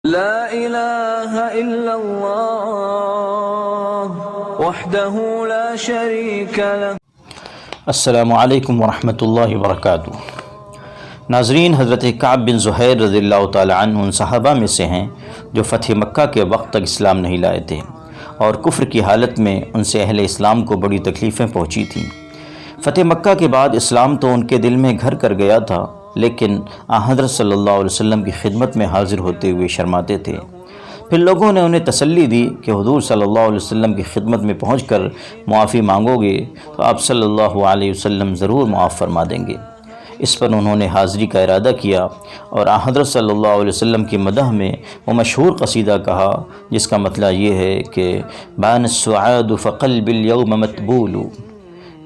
لا الہ الا اللہ وحدہ لا شریک لہ۔ السلام علیکم ورحمۃ اللہ وبرکاتہ۔ ناظرین، حضرت کعب بن زہیر رضی اللہ تعالی عنہ ان صحابہ میں سے ہیں جو فتح مکہ کے وقت تک اسلام نہیں لائے تھے اور کفر کی حالت میں ان سے اہل اسلام کو بڑی تکلیفیں پہنچی تھیں۔ فتح مکہ کے بعد اسلام تو ان کے دل میں گھر کر گیا تھا، لیکن حضرت صلی اللہ علیہ وسلم کی خدمت میں حاضر ہوتے ہوئے شرماتے تھے۔ پھر لوگوں نے انہیں تسلی دی کہ حضور صلی اللہ علیہ وسلم کی خدمت میں پہنچ کر معافی مانگو گے تو آپ صلی اللہ علیہ وسلم ضرور معاف فرما دیں گے۔ اس پر انہوں نے حاضری کا ارادہ کیا اور حضرت صلی اللہ علیہ وسلم کی مدح میں وہ مشہور قصیدہ کہا، جس کا مطلب یہ ہے کہ بان السعاد فقلب اليوم متبول،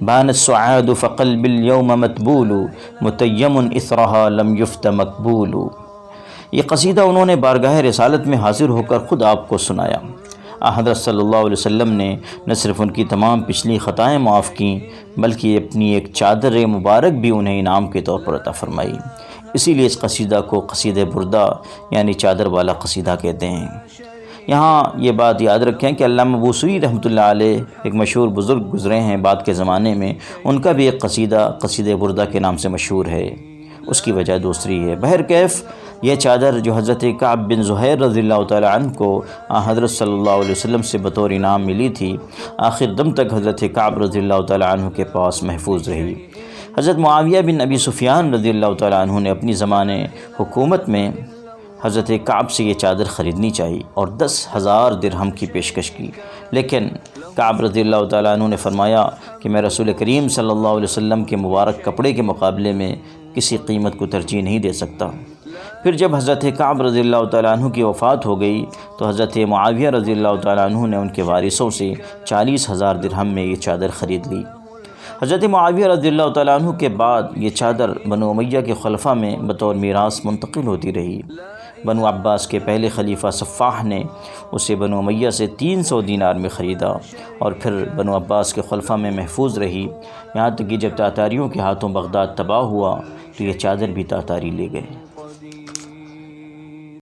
بان السعاد فقلب اليوم متبول، متیم اثرها لم یفت مقبول۔ یہ قصیدہ انہوں نے بارگاہ رسالت میں حاضر ہو کر خود آپ کو سنایا۔ حضرت صلی اللہ علیہ وسلم نے نہ صرف ان کی تمام پچھلی خطائیں معاف کیں بلکہ اپنی ایک چادر مبارک بھی انہیں انعام کے طور پر عطا فرمائی۔ اسی لیے اس قصیدہ کو قصیدہ بردہ یعنی چادر والا قصیدہ کہتے ہیں۔ یہاں یہ بات یاد رکھیں کہ علامہ بوصیری رحمۃ اللہ علیہ ایک مشہور بزرگ گزرے ہیں بعد کے زمانے میں، ان کا بھی ایک قصیدہ بردہ کے نام سے مشہور ہے، اس کی وجہ دوسری ہے۔ بہرکیف یہ چادر جو حضرت کعب بن زہیر رضی اللہ تعالی عنہ کو حضرت صلی اللہ علیہ وسلم سے بطور انعام ملی تھی، آخر دم تک حضرت کعب رضی اللہ تعالی عنہ کے پاس محفوظ رہی۔ حضرت معاویہ بن ابی سفیان رضی اللہ تعالی عنہ نے اپنی زمانے حکومت میں حضرت کعب سے یہ چادر خریدنی چاہی اور 10,000 درہم کی پیشکش کی، لیکن کعب رضی اللہ تعالیٰ عنہ نے فرمایا کہ میں رسول کریم صلی اللہ علیہ وسلم کے مبارک کپڑے کے مقابلے میں کسی قیمت کو ترجیح نہیں دے سکتا۔ پھر جب حضرت کعب رضی اللہ تعالیٰ عنہ کی وفات ہو گئی تو حضرت معاویہ رضی اللہ تعالیٰ عنہ نے ان کے وارثوں سے 40,000 درہم میں یہ چادر خرید لی۔ حضرت معاویہ رضی اللہ تعالیٰ عنہ کے بعد یہ چادر بنو امیہ کے خلفاء میں بطور میراث منتقل ہوتی رہی۔ بنو عباس کے پہلے خلیفہ صفاح نے اسے بنو امیہ سے 300 دینار میں خریدا اور پھر بنو عباس کے خلفاء میں محفوظ رہی، یہاں تک کہ جب تاتاریوں کے ہاتھوں بغداد تباہ ہوا تو یہ چادر بھی تاتاری لے گئے۔